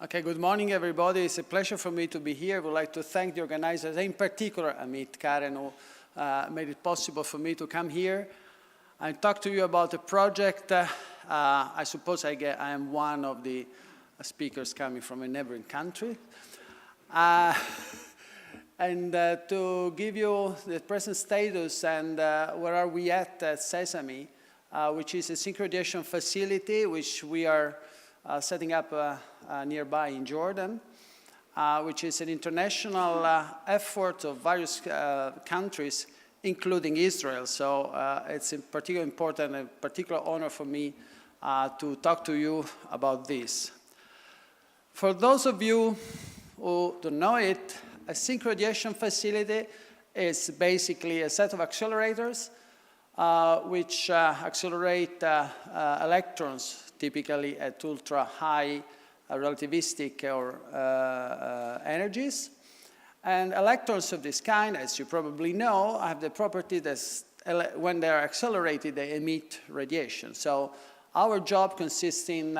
Okay, good morning, everybody. It's a pleasure for me to be here. I would like to thank the organizers, in particular, Amit, Karen, who made it possible for me to come here and talk to you about a project. I suppose I am one of the speakers coming from a neighboring country. And to give you the present status and where are we at Sesame, which is a synchronization facility which we are setting up nearby in Jordan, which is an international effort of various countries, including Israel. So it's a particularly important and particular honor for me to talk to you about this. For those of you who don't know it, a synchronization facility is basically a set of accelerators which accelerate electrons, typically at ultra-high relativistic or energies. And electrons of this kind, as you probably know, have the property that when they are accelerated, they emit radiation. So our job consists in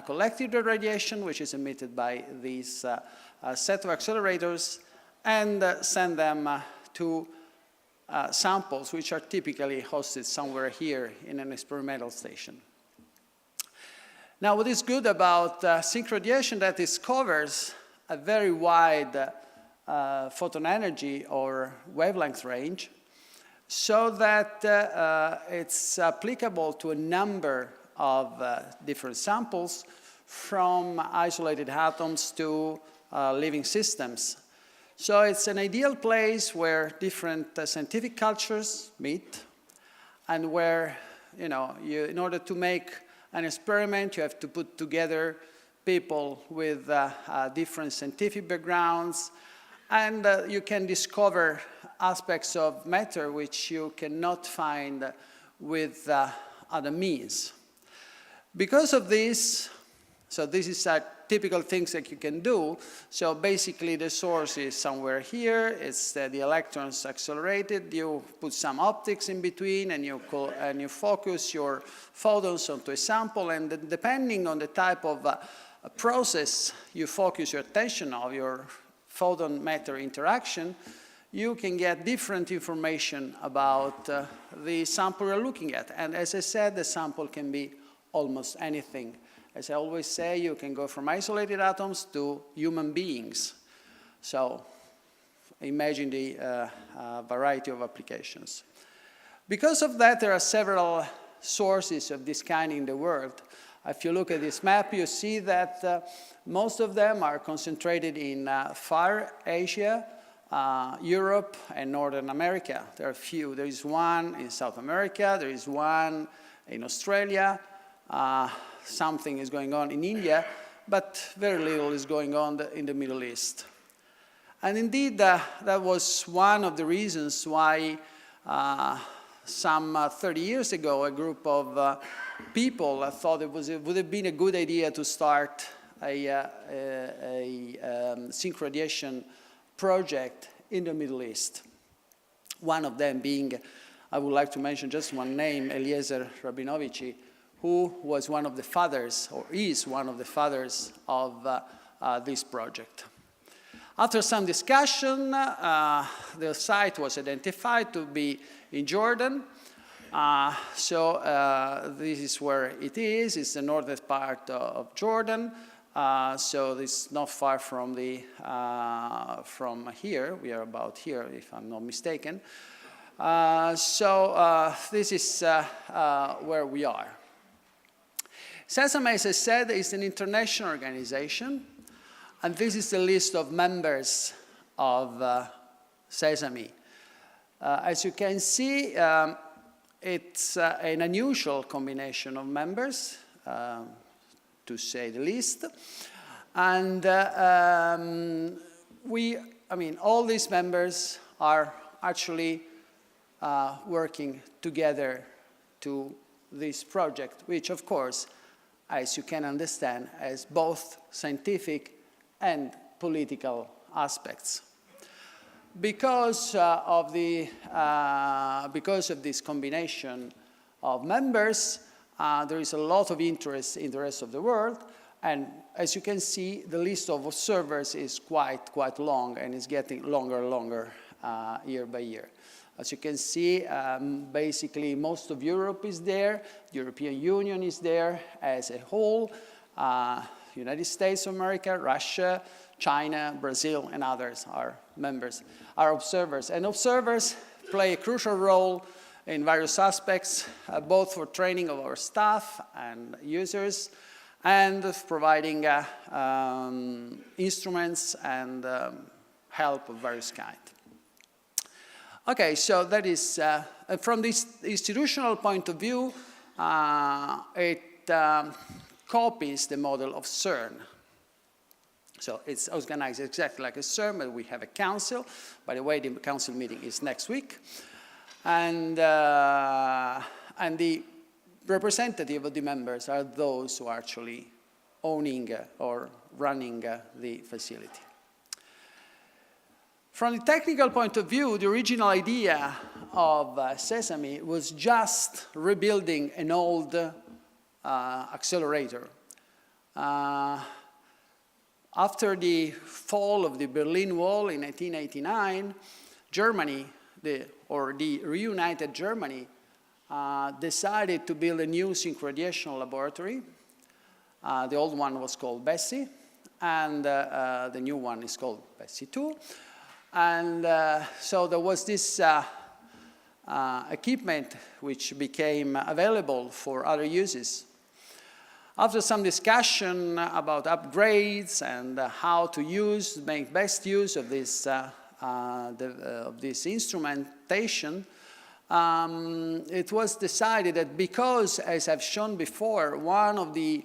collecting the radiation, which is emitted by these set of accelerators, and send them to samples, which are typically hosted somewhere here in an experimental station. Now, what is good about synchronization that it covers a very wide photon energy or wavelength range, so that it's applicable to a number of different samples, from isolated atoms to living systems. So it's an ideal place where different scientific cultures meet, and where, in order to make an experiment, you have to put together people with different scientific backgrounds, and you can discover aspects of matter which you cannot find with other means. Because of this, so this is typical things that you can do. So basically the source is somewhere here, it's the electrons accelerated, you put some optics in between, and you focus your photons onto a sample, and depending on the type of process you focus your attention of, your photon-matter interaction, you can get different information about the sample you're looking at. And as I said, the sample can be almost anything. As I always say, you can go from isolated atoms to human beings. So imagine the variety of applications. Because of that, there are several sources of this kind in the world. If you look at this map, you see that most of them are concentrated in Far Asia, Europe, and Northern America. There are few. There is one in South America. There is one in Australia. Something is going on in India, but very little is going on in the Middle East. And indeed, that was one of the reasons why some 30 years ago, a group of people thought it would have been a good idea to start a synchronization project in the Middle East. One of them being, I would like to mention just one name, Eliezer Rabinovici, who was one of the fathers, or is one of the fathers of this project. After some discussion, the site was identified to be in Jordan. So this is where it is. It's the northern part of Jordan. So it's not far from from here. We are about here, if I'm not mistaken. So this is where we are. Sesame, as I said, is an international organization, and this is the list of members of Sesame. As you can see, it's an unusual combination of members, to say the least. And all these members are actually working together to this project, which, of course, as you can understand, has both scientific and political aspects. Because of this combination of members, there is a lot of interest in the rest of the world, And as you can see, the list of observers is quite long, and is getting longer and longer year by year. As you can see, basically most of Europe is there, the European Union is there as a whole, United States of America, Russia, China, Brazil, and others are members, are observers. And observers play a crucial role in various aspects, both for training of our staff and users, and providing instruments and help of various kinds. Okay, so that is, from this institutional point of view, it copies the model of CERN. So it's organized exactly like a CERN, but we have a council. By the way, the council meeting is next week. And the representative of the members are those who are actually owning or running the facility. From the technical point of view, the original idea of Sesame was just rebuilding an old accelerator. After the fall of the Berlin Wall in 1989, Germany, the reunited Germany, decided to build a new synchronization laboratory. The old one was called Bessie, and the new one is called Bessie 2. And so there was this equipment which became available for other uses. After some discussion about upgrades and how to make best use of this, this instrumentation, it was decided that because, as I've shown before, one of the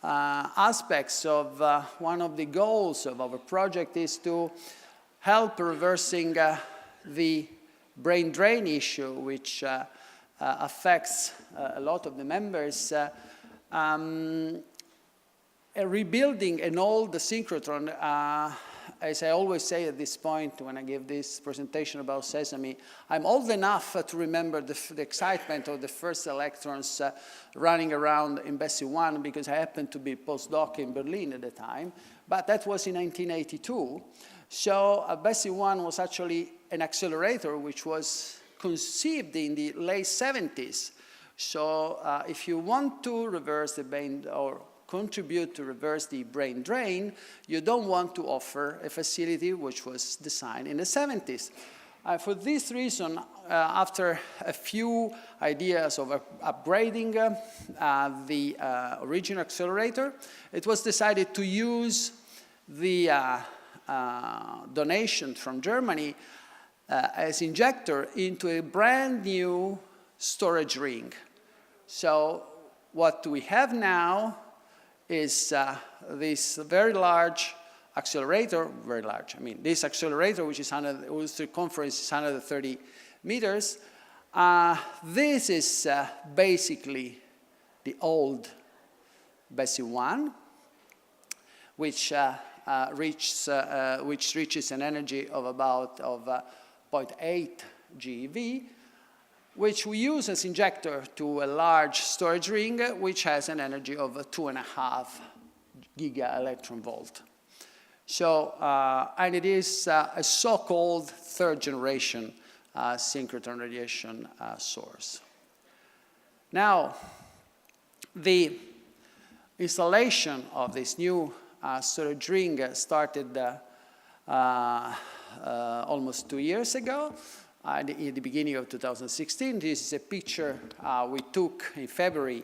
aspects of one of the goals of our project is to help reversing the brain drain issue, which affects a lot of the members. Rebuilding an old synchrotron, as I always say at this point when I give this presentation about Sesame, I'm old enough to remember the excitement of the first electrons running around in Bessie 1 because I happened to be postdoc in Berlin at the time, but that was in 1982. So Bessie 1 was actually an accelerator which was conceived in the late 70s. So if you want to reverse the brain or contribute to reverse the brain drain, you don't want to offer a facility which was designed in the 70s. For this reason, after a few ideas of upgrading the original accelerator, it was decided to use the donation from Germany as injector into a brand new storage ring. So what we have now is this very large accelerator, very large, I mean, this accelerator, which is whose circumference is 130 meters. This is basically the old Bessie 1, which reaches an energy of about 0.8 GeV, which we use as injector to a large storage ring, which has an energy of 2.5 giga-electron volt. So, and it is a so-called third-generation synchrotron radiation source. Now, the installation of this new storage ring started almost 2 years ago. In the beginning of 2016. This is a picture we took in February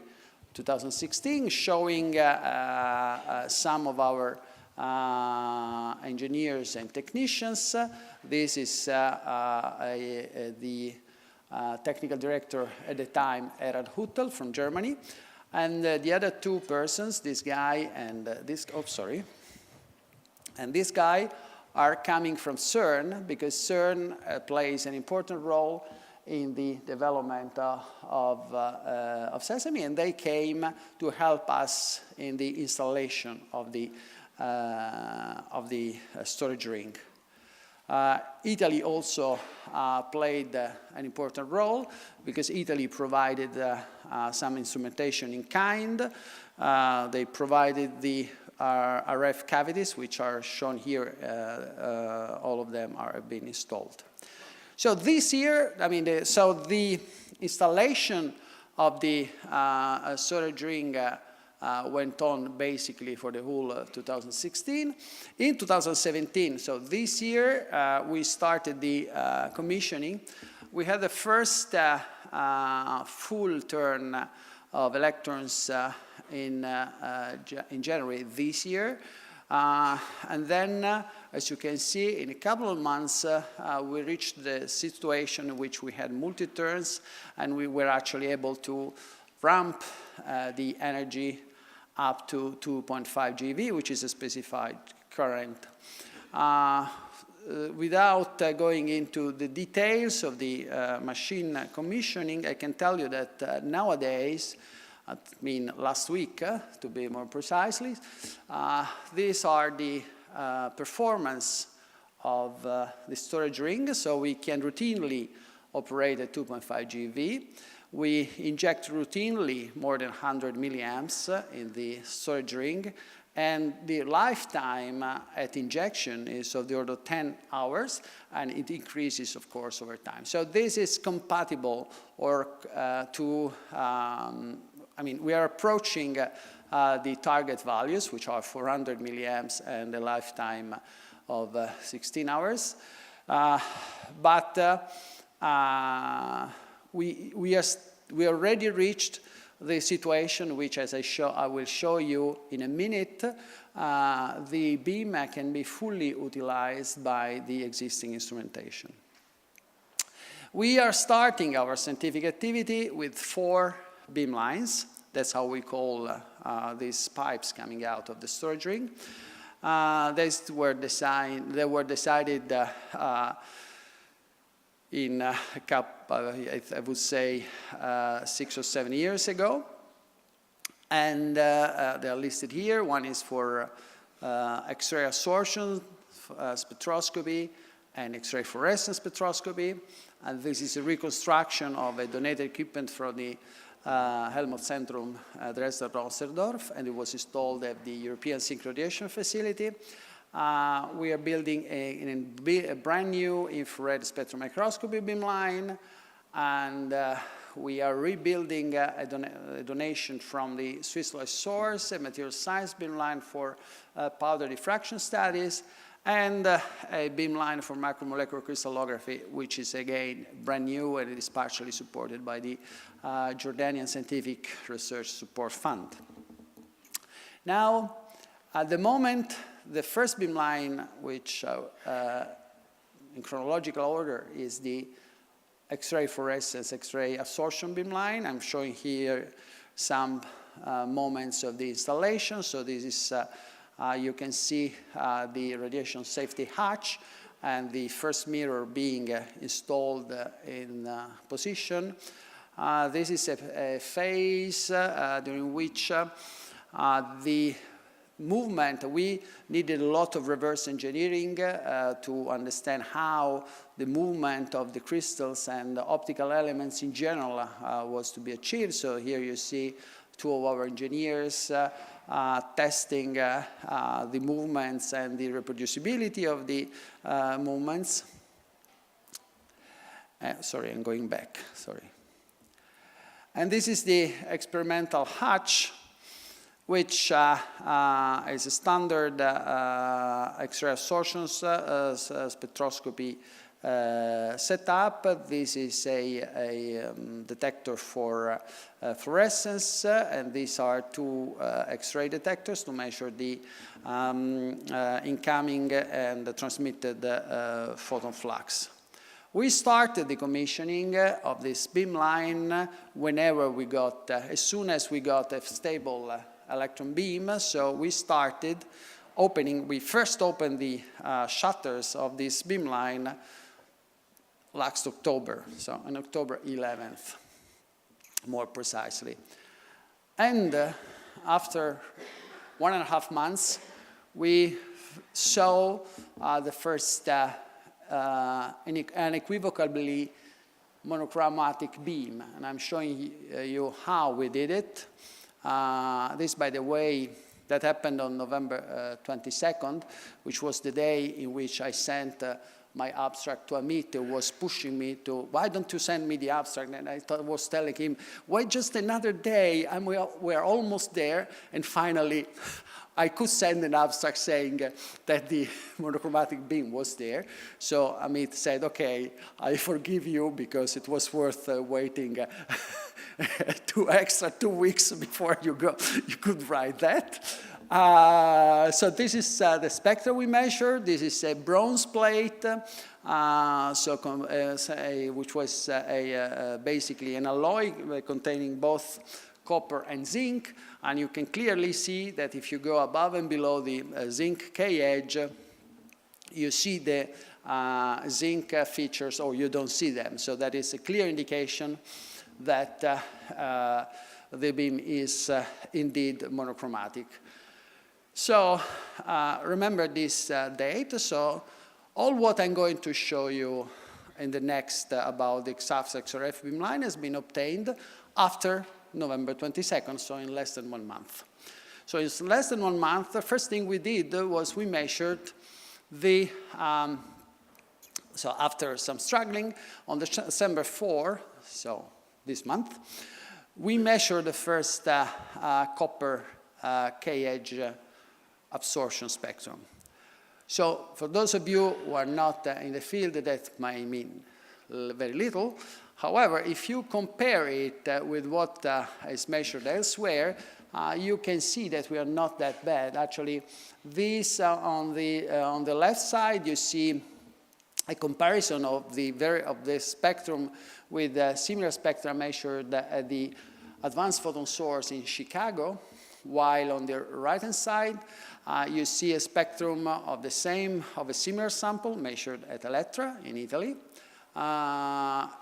2016 showing some of our engineers and technicians. This is the technical director at the time, Erhard Huttel from Germany. And the other two persons, this guy and this, and this guy, are coming from CERN, because CERN plays an important role in the development of Sesame, and they came to help us in the installation of the storage ring. Italy also played an important role, because Italy provided some instrumentation in kind. They provided the RF cavities, which are shown here. All of them have been installed. So this year, I mean, the installation of the storage ring went on basically for the whole 2016. In 2017, so this year, we started the commissioning. We had the first full turn of electrons in January this year. And then, as you can see, in a couple of months, we reached the situation in which we had multi-turns, and we were actually able to ramp the energy up to 2.5 GeV, which is a specified current. Without going into the details of the machine commissioning, I can tell you that nowadays, I mean last week, to be more precisely, these are the performance of the storage ring. So we can routinely operate at 2.5 GeV. We inject routinely more than 100 milliamps in the storage ring, and the lifetime at injection is of the order of 10 hours, and it increases, of course, over time. So this is compatible or I mean, we are approaching the target values, which are 400 milliamps and a lifetime of 16 hours. We already reached the situation which, as I will show you in a minute, the beam can be fully utilized by the existing instrumentation. We are starting our scientific activity with 4 beam lines. That's how we call these pipes coming out of the storage ring. They were decided in a couple, I would say, 6 or 7 years ago. And they are listed here. One is for X-ray absorption spectroscopy and X-ray fluorescence spectroscopy. And this is a reconstruction of a donated equipment from the Helmholtz-Zentrum Dresden-Ronserdorf, and it was installed at the European Synchronization Facility. We are building a brand new infrared spectrum microscopy beamline, and we are rebuilding a donation from the Swiss Life Source, a material science beamline for powder diffraction studies, and a beamline for macromolecular crystallography, which is again brand new, and it is partially supported by the Jordanian Scientific Research Support Fund. Now, at the moment, the first beamline, which in chronological order is the X-ray fluorescence, X-ray absorption beamline. I'm showing here some moments of the installation. So this is, you can see the radiation safety hatch and the first mirror being installed in position. This is a phase during which the movement, we needed a lot of reverse engineering to understand how the movement of the crystals and the optical elements in general was to be achieved. So here you see 2 of our engineers testing the movements and the reproducibility of the movements. Sorry, I'm going back, sorry. And this is the experimental hatch, which is a standard X-ray absorption spectroscopy setup. This is a detector for fluorescence, and these are 2 X-ray detectors to measure the incoming and the transmitted photon flux. We started the commissioning of this beamline whenever we got, as soon as we got a stable electron beam. So we started opening, we first opened the shutters of this beamline last October, so on October 11th, more precisely. And after 1.5 months, we saw the first unequivocally monochromatic beam, and I'm showing you how we did it. This, by the way, that happened on November 22nd, which was the day in which I sent my abstract to Amit, who was pushing me to, why don't you send me the abstract? And I was telling him, wait just another day, we're almost there. And finally, I could send an abstract saying that the monochromatic beam was there. So Amit said, okay, I forgive you because it was worth waiting 2 weeks before you could write that. So this is the spectra we measured. This is a bronze plate, which was basically an alloy containing both copper and zinc. And you can clearly see that if you go above and below the zinc K-edge, you see the zinc features, or you don't see them. So that is a clear indication that the beam is indeed monochromatic. So remember this date. So all what I'm going to show you in the next about the XRF beamline has been obtained after November 22nd, so in less than 1 month. So in less than 1 month, the first thing we did was we measured the, so after some struggling, on December 4, so this month, we measured the first copper K-edge absorption spectrum. So for those of you who are not in the field, that might mean very little. However, if you compare it with what is measured elsewhere, you can see that we are not that bad. Actually, this on the left side, you see a comparison of the spectrum with similar spectra measured at the Advanced Photon Source in Chicago, while on the right-hand side, you see a spectrum of a similar sample measured at Elettra in Italy,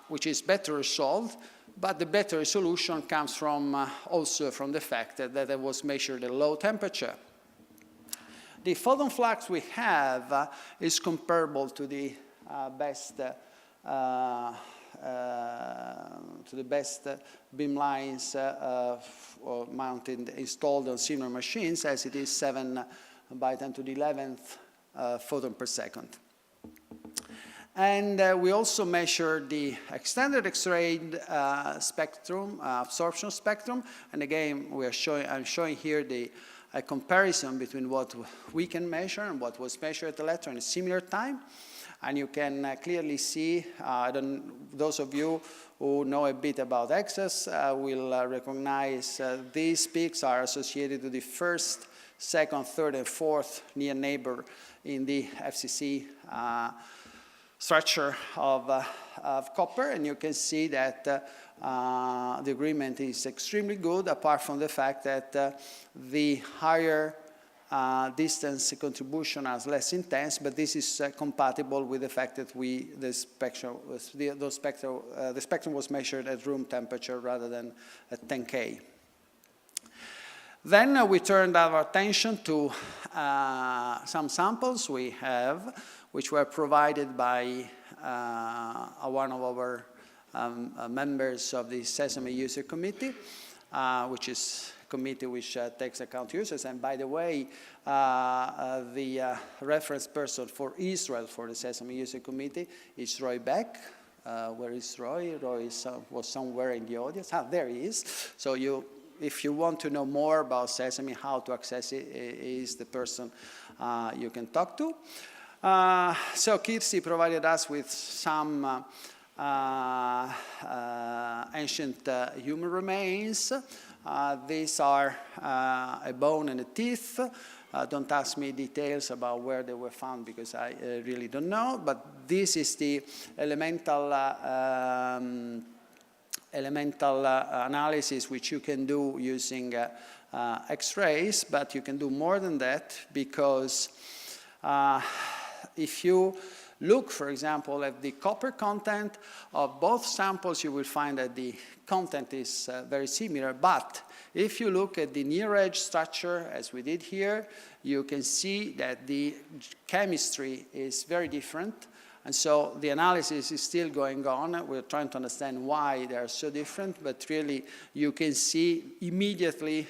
which is better resolved, but the better resolution comes from also from the fact that it was measured at low temperature. The photon flux we have is comparable to the best beamlines installed on similar machines, as it is 7 by 10 to the 11th photon per second. And we also measured the extended X-ray spectrum, absorption spectrum. And again, I'm showing here a comparison between what we can measure and what was measured at Elettra in a similar time. And you can clearly see, those of you who know a bit about X's will recognize these peaks are associated to the first, second, third, and fourth near neighbor in the FCC structure of copper. And you can see that the agreement is extremely good, apart from the fact that the higher distance contribution is less intense, but this is compatible with the fact that the spectrum was measured at room temperature rather than at 10K. Then we turned our attention to some samples we have, which were provided by one of our members of the Sesame User Committee, which is committee which takes account users. And by the way, the reference person for Israel for the Sesame User Committee is Roy Beck. Where is Roy? Roy was somewhere in the audience. There he is. So if you want to know more about Sesame, how to access it, is the person you can talk to. So Kirsi provided us with some ancient human remains. These are a bone and a teeth. Don't ask me details about where they were found because I really don't know. But this is the elemental analysis which you can do using X-rays. But you can do more than that because if you look, for example, at the copper content of both samples, you will find that the content is very similar. But if you look at the near edge structure, as we did here, you can see that the chemistry is very different. And so the analysis is still going on. We're trying to understand why they are so different. But really, you can see immediately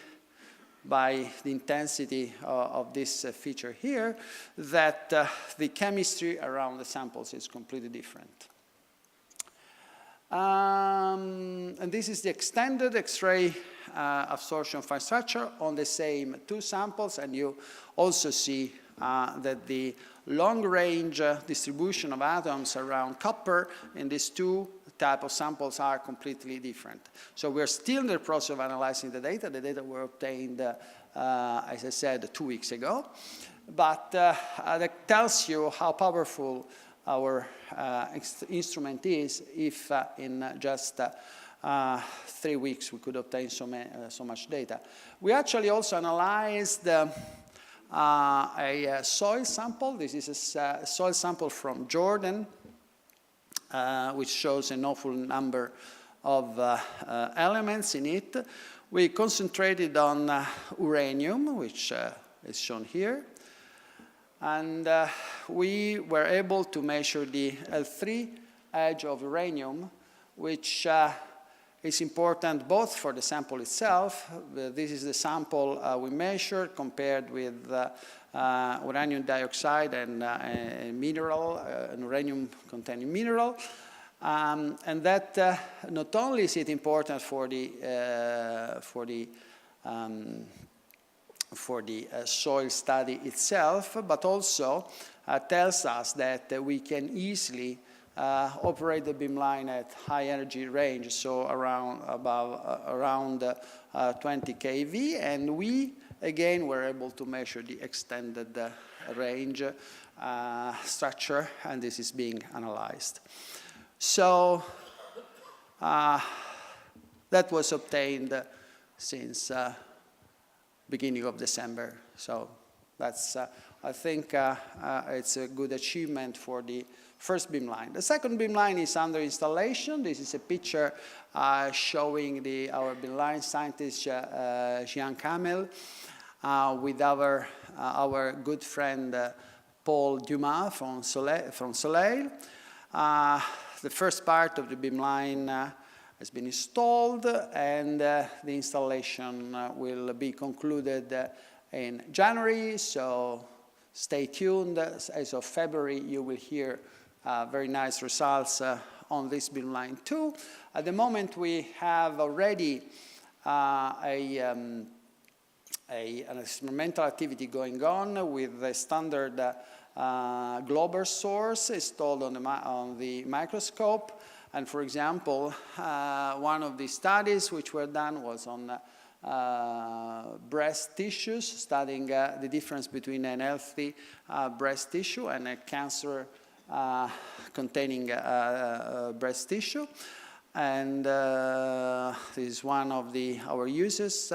by the intensity of this feature here that the chemistry around the samples is completely different. And this is the extended X-ray absorption fine structure on the same two samples. And you also see that the long-range distribution of atoms around copper in these two type of samples are completely different. So we're still in the process of analyzing the data. The data were obtained, as I said, 2 weeks ago. But that tells you how powerful our instrument is if in just 3 weeks we could obtain so much data. We actually also analyzed a soil sample. This is a soil sample from Jordan, which shows an awful number of elements in it. We concentrated on uranium, which is shown here. And we were able to measure the L3 edge of uranium, which is important both for the sample itself. This is the sample we measured compared with uranium dioxide and a mineral, an uranium-containing mineral. And that not only is it important for the soil study itself, but also tells us that we can easily operate the beamline at high energy range, so around 20 keV, and we again were able to measure the extended range structure, and this is being analyzed. So that was obtained since beginning of December. So that's I think it's a good achievement for the first beamline. The second beamline is under installation. This is a picture showing our beamline scientist, Jean Kamel, with our good friend, Paul Dumas from Soleil. The first part of the beamline has been installed, and the installation will be concluded in January, so stay tuned. As of February, you will hear very nice results on this beamline too. At the moment, we have already an experimental activity going on with the standard Glober source installed on the microscope. And for example, one of the studies which were done was on breast tissues, studying the difference between an healthy breast tissue and a cancer containing breast tissue. And this is one of our users,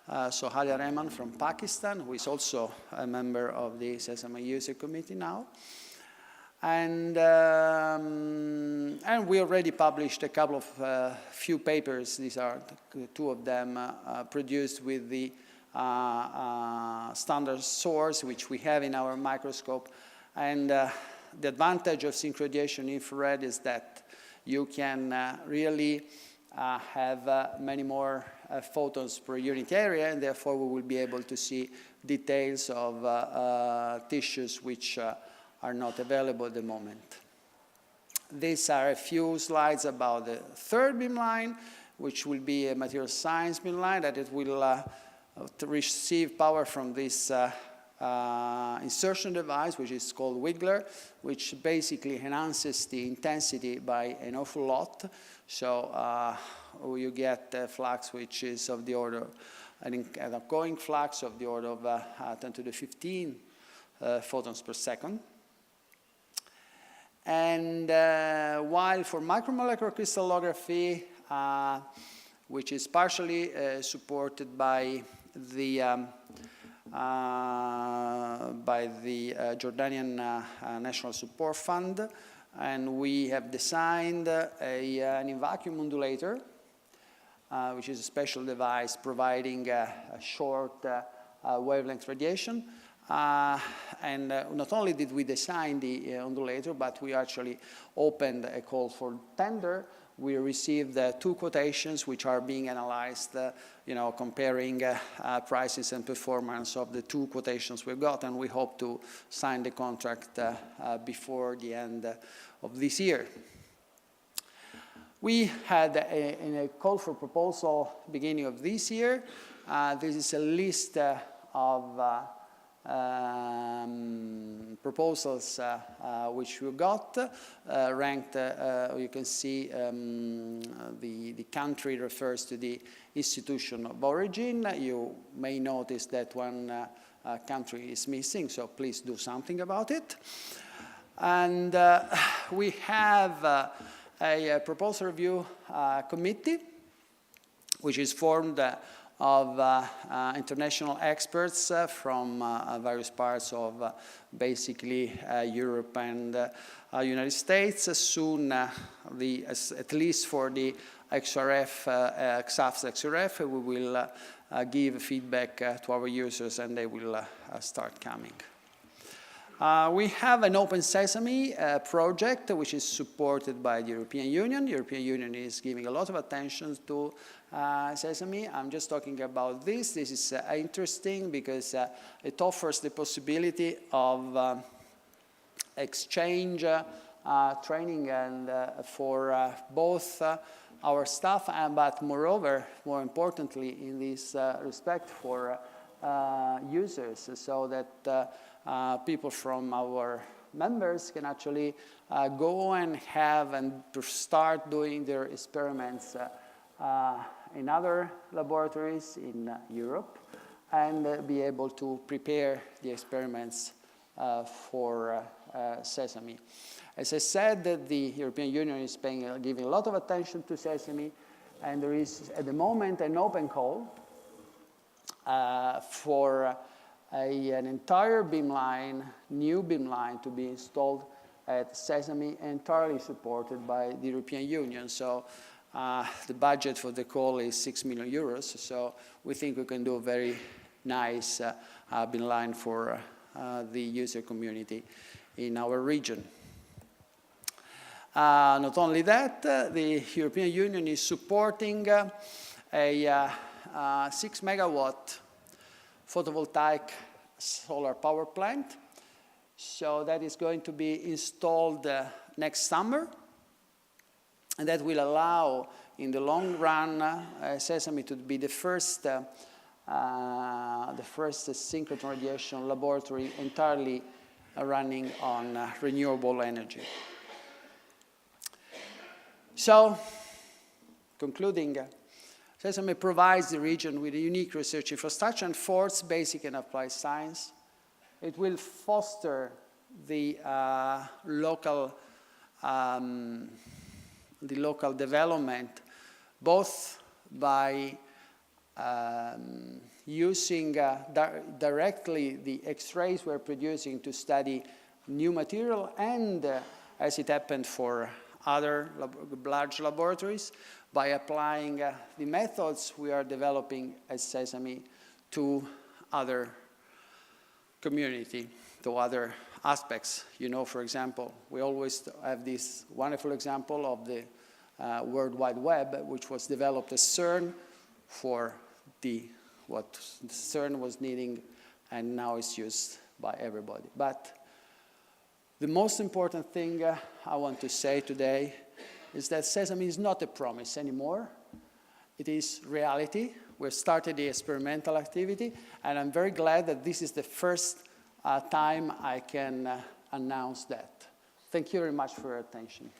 Sohaila Rehman from Pakistan, who is also a member of the Sesame user committee now. And we already published a couple of few papers. These are two of them produced with the standard source, which we have in our microscope. And the advantage of synchronization infrared is that you can really have many more photons per unit area, and therefore we will be able to see details of tissues which are not available at the moment. These are a few slides about the third beamline, which will be a material science beamline, that it will receive power from this insertion device, which is called Wiggler, which basically enhances the intensity by an awful lot. So you get a flux which is of the order, an outgoing flux of the order of 10 to the 15 photons per second. And while for micromolecular crystallography, which is partially supported by the by the Jordanian National Support Fund, and we have designed an in-vacuum undulator, which is a special device providing a short wavelength radiation. And not only did we design the undulator, but we actually opened a call for tender. We received 2 quotations which are being analyzed, comparing prices and performance of the 2 quotations we've got, and we hope to sign the contract before the end of this year. We had a call for proposal beginning of this year. This is a list of proposals which we got, ranked, you can see the country refers to the institution of origin. You may notice that one country is missing, so please do something about it. And we have a proposal review committee, which is formed of international experts from various parts of basically Europe and United States. Soon, at least for the XRF, XAF's XRF, we will give feedback to our users and they will start coming. We have an Open Sesame project which is supported by the European Union. The European Union is giving a lot of attention to Sesame. I'm just talking about this. This is interesting because it offers the possibility of exchange training and for both our staff, but moreover, more importantly, in this respect for users, so that people from our members can actually go and have and start doing their experiments in other laboratories in Europe and be able to prepare the experiments for Sesame. As I said, the European Union is giving a lot of attention to Sesame, and there is at the moment an open call for an entire beamline, new beamline to be installed at Sesame, entirely supported by the European Union. So the budget for the call is 6 million euros. So we think we can do a very nice beamline for the user community in our region. Not only that, the European Union is supporting a 6 megawatt photovoltaic solar power plant. So that is going to be installed next summer. And that will allow, in the long run, Sesame to be the first synchrotron radiation laboratory entirely running on renewable energy. So, concluding, Sesame provides the region with a unique research infrastructure and force basic and applied science. It will foster the local development, both by using directly the X-rays we're producing to study new material, and as it happened for other large laboratories, by applying the methods we are developing at Sesame to other community, to other aspects. You know, for example, we always have this wonderful example of the World Wide Web, which was developed at CERN for what CERN was needing, and now it's used by everybody. But the most important thing I want to say today is that Sesame is not a promise anymore. It is reality. We've started the experimental activity, and I'm very glad that this is the first time I can announce that. Thank you very much for your attention.